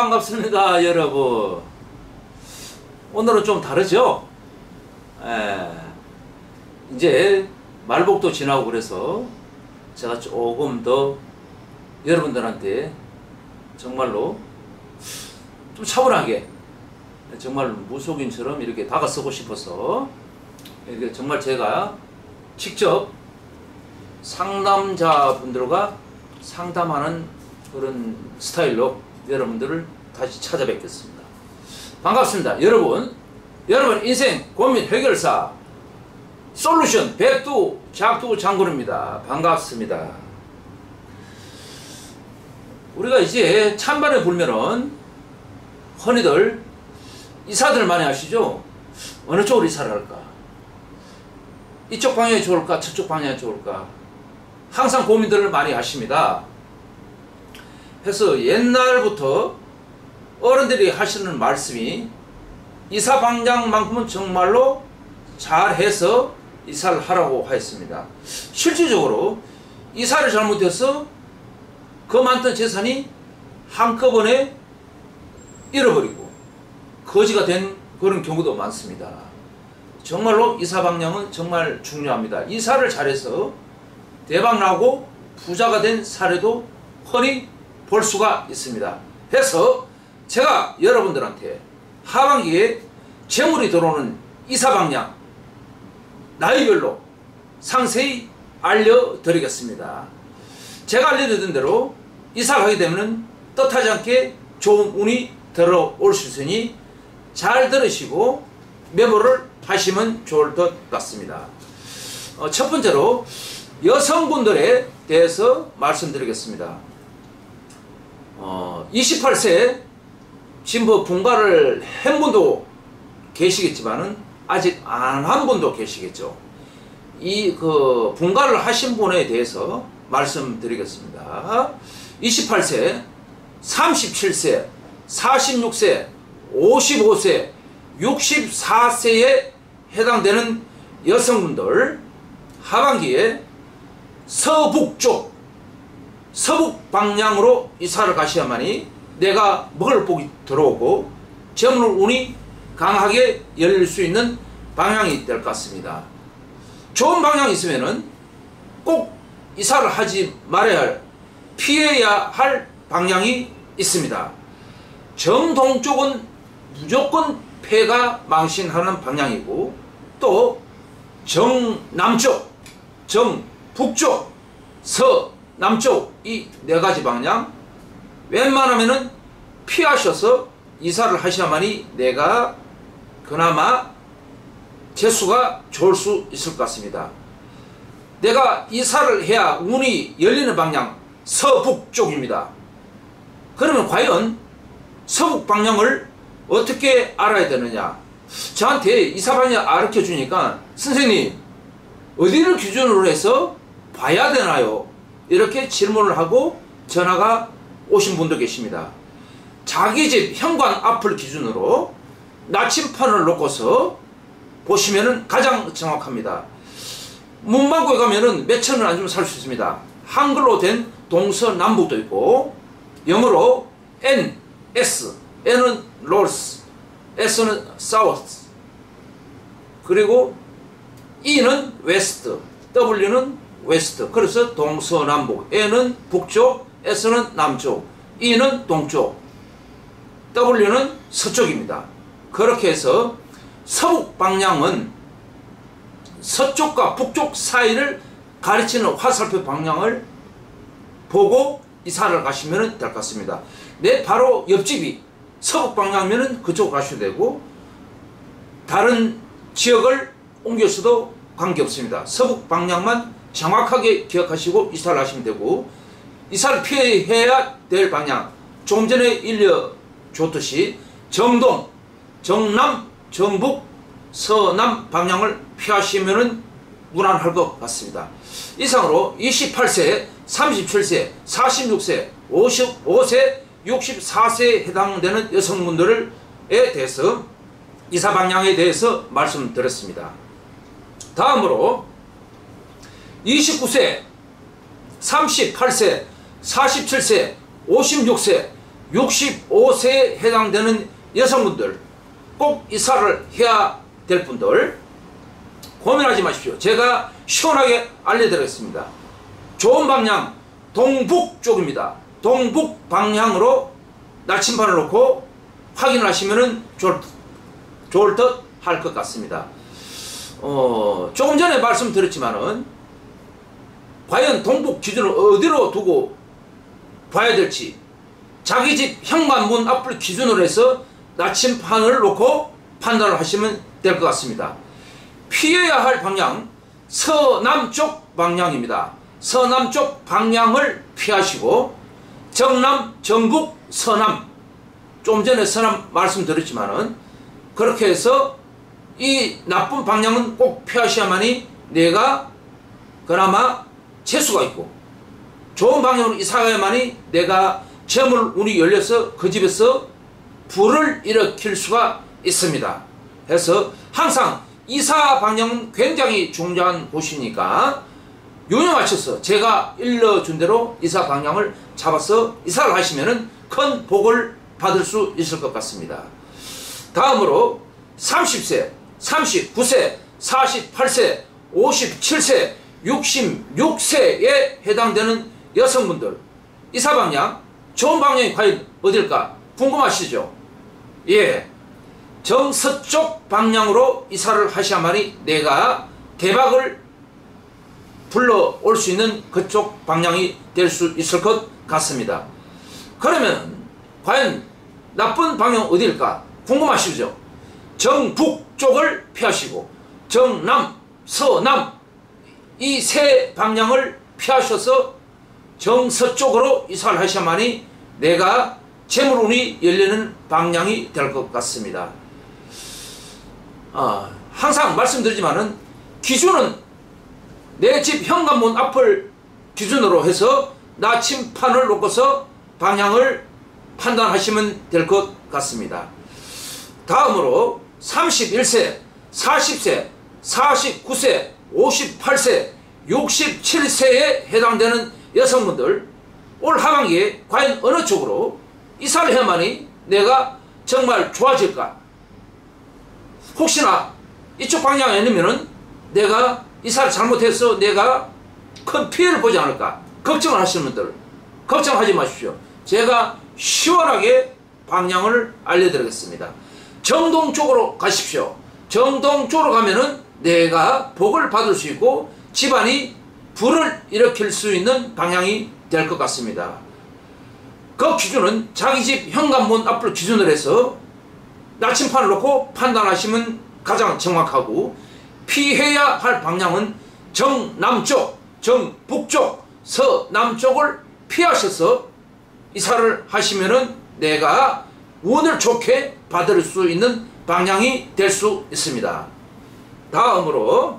반갑습니다, 여러분. 오늘은 좀 다르죠? 이제 말복도 지나고 그래서 제가 조금 더 여러분들한테 정말로 좀 차분하게, 정말 무속인처럼 이렇게 다가서고 싶어서 이렇게 정말 제가 직접 상담자분들과 상담하는 그런 스타일로 여러분들을 다시 찾아뵙겠습니다. 반갑습니다. 여러분 인생 고민 해결사 솔루션 백두 작두 장군입니다. 반갑습니다. 우리가 이제 찬바람이 불면은 흔히들 이사들 많이 하시죠? 어느 쪽으로 이사를 할까? 이쪽 방향이 좋을까? 저쪽 방향이 좋을까? 항상 고민들을 많이 하십니다. 그래서 옛날부터 어른들이 하시는 말씀이 이사 방향만큼은 정말로 잘해서 이사를 하라고 하였습니다. 실질적으로 이사를 잘못해서 그 많던 재산이 한꺼번에 잃어버리고 거지가 된 그런 경우도 많습니다. 정말로 이사 방향은 정말 중요합니다. 이사를 잘해서 대박나고 부자가 된 사례도 흔히 볼 수가 있습니다. 그래서 제가 여러분들한테 하반기에 재물이 들어오는 이사 방향 나이별로 상세히 알려드리겠습니다. 제가 알려드린 대로 이사를 하게 되면 뜻하지 않게 좋은 운이 들어올 수 있으니 잘 들으시고 메모를 하시면 좋을 것 같습니다. 첫 번째로 여성분들에 대해서 말씀드리겠습니다. 28세 지금 분가를 한 분도 계시겠지만은 아직 안 한 분도 계시겠죠. 이 분가를 하신 분에 대해서 말씀드리겠습니다. 28세, 37세, 46세, 55세, 64세에 해당되는 여성분들 하반기에 서북쪽, 서북 방향으로 이사를 가셔야만이 내가 먹을 복이 들어오고 재물 운이 강하게 열릴 수 있는 방향이 될 것 같습니다. 좋은 방향이 있으면은 꼭 이사를 하지 말아야 할, 피해야 할 방향이 있습니다. 정동쪽은 무조건 폐가 망신하는 방향이고, 또 정남쪽, 정북쪽, 서남쪽 이 네 가지 방향 웬만하면은 피하셔서 이사를 하셔야만이 내가 그나마 재수가 좋을 수 있을 것 같습니다. 내가 이사를 해야 운이 열리는 방향 서북쪽입니다. 그러면 과연 서북 방향을 어떻게 알아야 되느냐? 저한테 이사 방향 가르쳐 주니까 선생님 어디를 기준으로 해서 봐야 되나요? 이렇게 질문을 하고 전화가 오신 분도 계십니다. 자기 집 현관 앞을 기준으로 나침판을 놓고서 보시면은 가장 정확합니다. 문방구에 가면은 몇 천원 안 주면 살 수 있습니다. 한글로 된 동서남북도 있고, 영어로 N, S, N은 North, S는 South, 그리고 E는 West, W는 West. 그래서 동서남북, N은 북쪽, S는 남쪽, E는 동쪽, W는 서쪽입니다. 그렇게 해서 서북 방향은 서쪽과 북쪽 사이를 가르치는 화살표 방향을 보고 이사를 가시면 될 것 같습니다. 내 바로 옆집이 서북 방향이면 그쪽 가셔도 되고, 다른 지역을 옮겨서도 관계없습니다. 서북 방향만 정확하게 기억하시고 이사를 하시면 되고, 이사를 피해야 될 방향 조금 전에 일러줬듯이 정동, 정남, 정북, 서남 방향을 피하시면 무난할 것 같습니다. 이상으로 28세, 37세, 46세, 55세, 64세에 해당되는 여성분들에 대해서 이사 방향에 대해서 말씀드렸습니다. 다음으로 29세, 38세, 47세, 56세, 65세에 해당되는 여성분들, 꼭 이사를 해야 될 분들 고민하지 마십시오. 제가 시원하게 알려드리겠습니다. 좋은 방향 동북 쪽입니다. 동북 방향으로 나침반을 놓고 확인을 하시면 좋을 듯 할 것 같습니다. 조금 전에 말씀드렸지만은 과연 동북 기준을 어디로 두고 봐야 될지, 자기 집 현관문 앞을 기준으로 해서 나침반을 놓고 판단을 하시면 될 것 같습니다. 피해야 할 방향 서남쪽 방향입니다. 서남쪽 방향을 피하시고 정남, 정북, 서남, 좀 전에 서남 말씀드렸지만은 그렇게 해서 이 나쁜 방향은 꼭 피하셔야만이 내가 그나마 재수가 있고, 좋은 방향으로 이사가야만이 내가 재물운이 열려서 그 집에서 불을 일으킬 수가 있습니다. 그래서 항상 이사 방향은 굉장히 중요한 곳이니까 요령에 맞춰서 제가 일러준 대로 이사 방향을 잡아서 이사를 하시면은 큰 복을 받을 수 있을 것 같습니다. 다음으로 30세, 39세, 48세, 57세, 66세에 해당되는 여성분들, 이사 방향, 좋은 방향이 과연 어딜까 궁금하시죠? 예, 정서쪽 방향으로 이사를 하셔야만이 내가 대박을 불러올 수 있는 그쪽 방향이 될 수 있을 것 같습니다. 그러면 과연 나쁜 방향 어딜까 궁금하시죠? 정북 쪽을 피하시고 정남, 서남 이 세 방향을 피하셔서 정서쪽으로 이사를 하셔야만이 내가 재물운이 열리는 방향이 될 것 같습니다. 항상 말씀드리지만은 기준은 내 집 현관문 앞을 기준으로 해서 나침판을 놓고서 방향을 판단하시면 될 것 같습니다. 다음으로 31세, 40세, 49세, 58세, 67세에 해당되는 여성분들, 올 하반기에 과연 어느 쪽으로 이사를 해야만이 내가 정말 좋아질까? 혹시나 이쪽 방향이 아니면은 내가 이사를 잘못해서 내가 큰 피해를 보지 않을까 걱정을 하시는 분들 걱정하지 마십시오. 제가 시원하게 방향을 알려드리겠습니다. 정동 쪽으로 가십시오. 정동 쪽으로 가면은 내가 복을 받을 수 있고 집안이 불을 일으킬 수 있는 방향이 될 것 같습니다. 그 기준은 자기 집 현관문 앞을 기준으로 해서 나침판을 놓고 판단하시면 가장 정확하고, 피해야 할 방향은 정남쪽, 정북쪽, 서남쪽을 피하셔서 이사를 하시면은 내가 운을 좋게 받을 수 있는 방향이 될 수 있습니다. 다음으로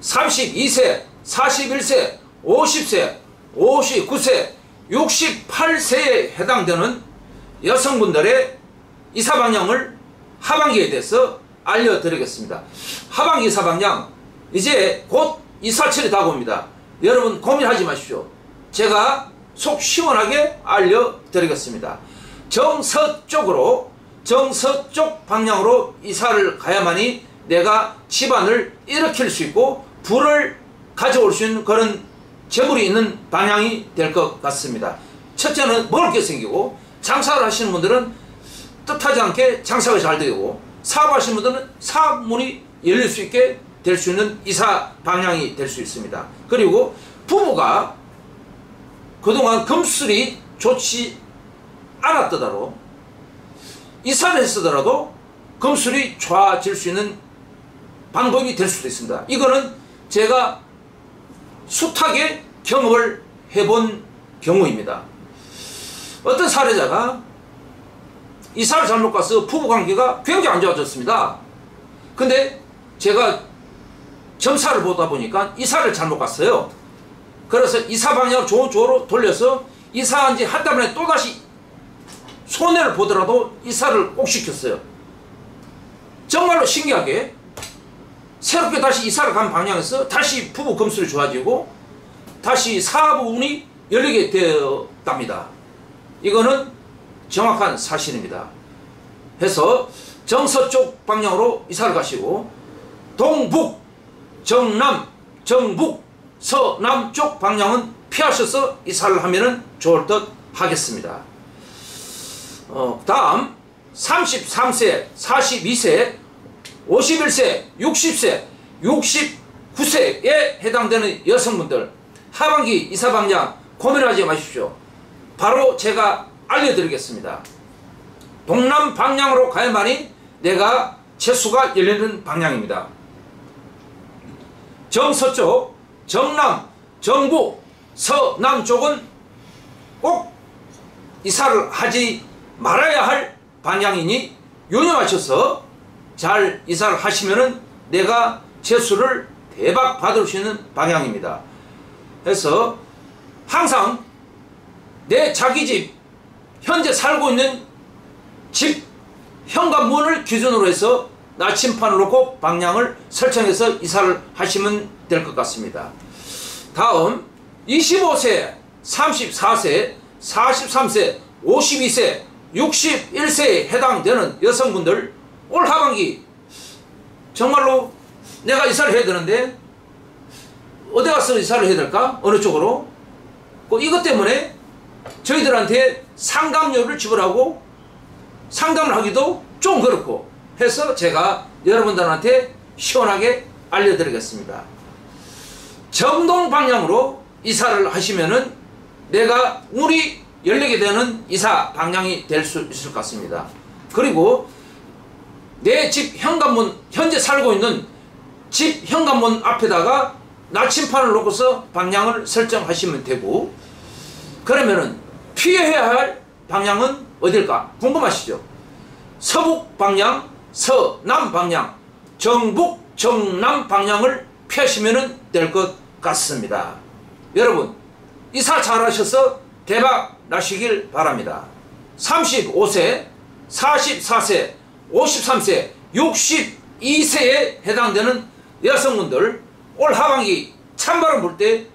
32세, 41세, 50세, 59세, 68세에 해당되는 여성분들의 이사 방향을 하반기에 대해서 알려드리겠습니다. 하반기 이사 방향, 이제 곧 이사철이 다가옵니다. 여러분 고민하지 마십시오. 제가 속 시원하게 알려드리겠습니다. 정서쪽 방향으로 이사를 가야만이 내가 집안을 일으킬 수 있고 불을 가져올 수 있는 그런 재물이 있는 방향이 될 것 같습니다. 첫째는 먹을 게 생기고, 장사를 하시는 분들은 뜻하지 않게 장사가 잘 되고, 사업하시는 분들은 사업문이 열릴 수 있게 될 수 있는 이사 방향이 될 수 있습니다. 그리고 부부가 그동안 금술이 좋지 않았더라도 이사를 했으더라도 금술이 좋아질 수 있는 방법이 될 수도 있습니다. 이거는 제가 숱하게 경험을 해본 경우입니다. 어떤 사례자가 이사를 잘못 가서 부부관계가 굉장히 안 좋아졌습니다. 근데 제가 점사를 보다 보니까 이사를 잘못 갔어요. 그래서 이사 방향을 좋은 쪽으로 돌려서 이사한 지 한 달 만에 또다시 손해를 보더라도 이사를 꼭 시켰어요. 정말로 신기하게 새롭게 다시 이사를 간 방향에서 다시 부부 금술이 좋아지고 다시 사업운이 열리게 되었답니다. 이거는 정확한 사실입니다. 해서 정서쪽 방향으로 이사를 가시고 동북, 정남, 정북, 서남쪽 방향은 피하셔서 이사를 하면 좋을 듯 하겠습니다. 다음 33세, 42세, 51세, 60세, 69세에 해당되는 여성분들 하반기 이사 방향 고민하지 마십시오. 바로 제가 알려드리겠습니다. 동남 방향으로 가야만이 내가 재수가 열리는 방향입니다. 정서쪽, 정남, 정북, 서남 쪽은 꼭 이사를 하지 말아야 할 방향이니 유념하셔서 잘 이사를 하시면은 내가 재수를 대박 받을 수 있는 방향입니다. 그래서 항상 내 자기 집, 현재 살고 있는 집 현관문을 기준으로 해서 나침판을 놓고 방향을 설정해서 이사를 하시면 될 것 같습니다. 다음 25세, 34세, 43세, 52세, 61세에 해당되는 여성분들 올 하반기 정말로 내가 이사를 해야 되는데 어디 가서 이사를 해야 될까? 어느 쪽으로? 이것 때문에 저희들한테 상담료를 지불하고 상담을 하기도 좀 그렇고 해서 제가 여러분들한테 시원하게 알려드리겠습니다. 정동 방향으로 이사를 하시면은 내가 운이 열리게 되는 이사 방향이 될 수 있을 것 같습니다. 그리고 내 집 현관문, 현재 살고 있는 집 현관문 앞에다가 나침판을 놓고서 방향을 설정하시면 되고, 그러면은 피해야 할 방향은 어딜까 궁금하시죠? 서북 방향, 서남 방향, 정북, 정남 방향을 피하시면 될 것 같습니다. 여러분 이사 잘하셔서 대박 나시길 바랍니다. 35세, 44세, 53세, 62세에 해당되는 여성분들 올 하반기 찬바람 불 때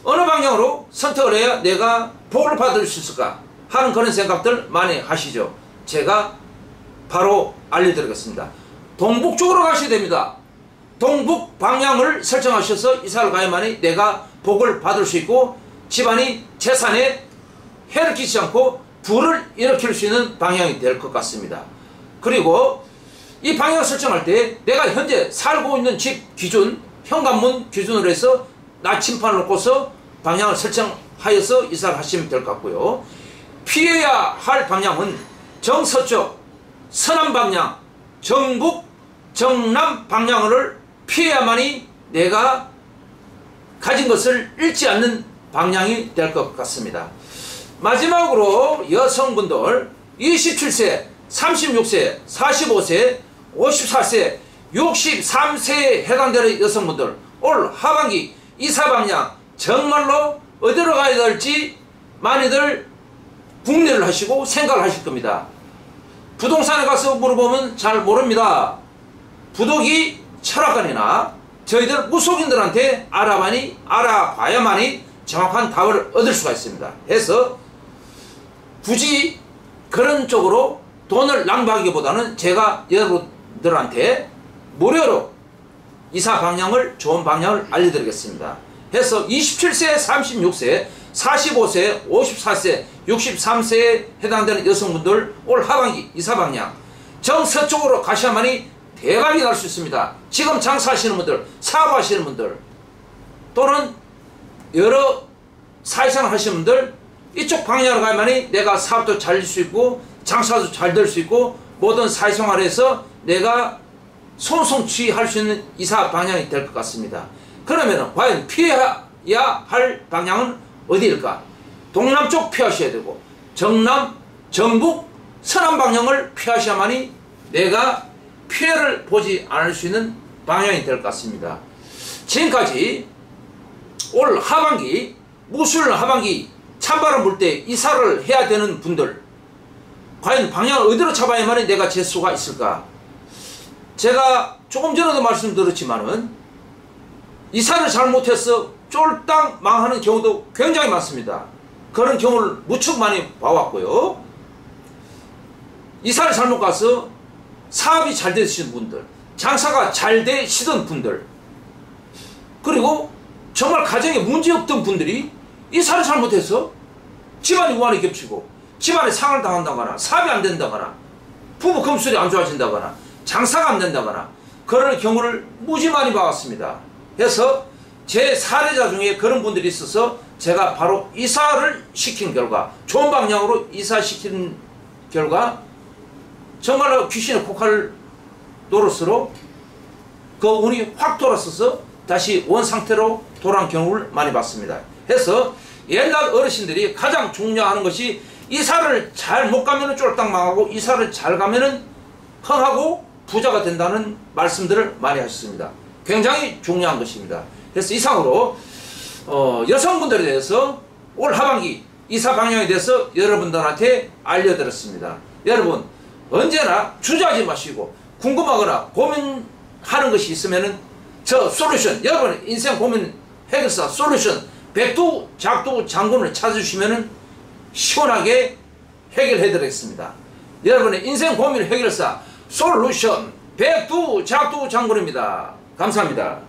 어느 방향으로 선택을 해야 내가 복을 받을 수 있을까 하는 그런 생각들 많이 하시죠. 제가 바로 알려드리겠습니다. 동북 쪽으로 가셔야 됩니다. 동북 방향을 설정하셔서 이사를 가야만이 내가 복을 받을 수 있고 집안이 재산에 해를 끼치지 않고 불을 일으킬 수 있는 방향이 될 것 같습니다. 그리고 이 방향을 설정할 때 내가 현재 살고 있는 집 기준, 현관문 기준으로 해서 나침판을 놓고서 방향을 설정하여서 이사를 하시면 될 것 같고요. 피해야 할 방향은 정서쪽, 서남 방향, 정북, 정남 방향을 피해야만이 내가 가진 것을 잃지 않는 방향이 될 것 같습니다. 마지막으로 여성분들 27세, 36세, 45세, 54세, 63세에 해당되는 여성분들 올 하반기 이사 방향 정말로 어디로 가야 될지 많이들 궁리를 하시고 생각을 하실 겁니다. 부동산에 가서 물어보면 잘 모릅니다. 부득이 철학관이나 저희들 무속인들한테 알아봐야만이 정확한 답을 얻을 수가 있습니다. 해서 굳이 그런 쪽으로 돈을 낭비하기보다는 제가 여러분들한테 무료로 이사 방향을, 좋은 방향을 알려드리겠습니다. 해서 27세, 36세, 45세, 54세, 63세에 해당되는 여성분들 올 하반기 이사 방향 정서쪽으로 가셔야만이 대박이 날 수 있습니다. 지금 장사하시는 분들, 사업하시는 분들 또는 여러 사회생활 하시는 분들 이쪽 방향으로 가야만이 내가 사업도 잘 될 수 있고 장사도 잘 될 수 있고 모든 사회생활에서 내가 손성취할 수 있는 이사 방향이 될 것 같습니다. 그러면 과연 피해야 할 방향은 어디일까? 동남쪽 피하셔야 되고 정남, 정북, 서남 방향을 피하셔야만이 내가 피해를 보지 않을 수 있는 방향이 될 것 같습니다. 지금까지 올 하반기, 무술 하반기 찬바람 불 때 이사를 해야 되는 분들 과연 방향을 어디로 잡아야만 내가 재수가 있을까? 제가 조금 전에도 말씀드렸지만은 이사를 잘못해서 쫄딱 망하는 경우도 굉장히 많습니다. 그런 경우를 무척 많이 봐왔고요. 이사를 잘못 가서 사업이 잘 되시는 분들, 장사가 잘 되시던 분들, 그리고 정말 가정에 문제 없던 분들이 이사를 잘못해서 집안이 우환이 겹치고 집안에 상을 당한다거나 사업이 안 된다거나 부부 금술이 안 좋아진다거나 장사가 안 된다거나 그런 경우를 무지 많이 봐왔습니다. 그래서 제 사례자 중에 그런 분들이 있어서 제가 바로 이사를 시킨 결과, 좋은 방향으로 이사시킨 결과 정말로 귀신의 코칼 노릇으로 그 운이 확 돌아서서 다시 원상태로 돌아온 경우를 많이 봤습니다. 그래서 옛날 어르신들이 가장 중요하는 것이 이사를 잘 못 가면은 쫄딱 망하고 이사를 잘 가면은 흥하고 부자가 된다는 말씀들을 많이 하셨습니다. 굉장히 중요한 것입니다. 그래서 이상으로 여성분들에 대해서 올 하반기 이사 방향에 대해서 여러분들한테 알려드렸습니다. 여러분 언제나 주저하지 마시고 궁금하거나 고민하는 것이 있으면은 저 솔루션, 여러분 인생 고민 해결사 솔루션 백두 작두 장군을 찾아주시면은 시원하게 해결해 드리겠습니다. 여러분의 인생 고민 해결사 솔루션 백두 작두 장군입니다. 감사합니다.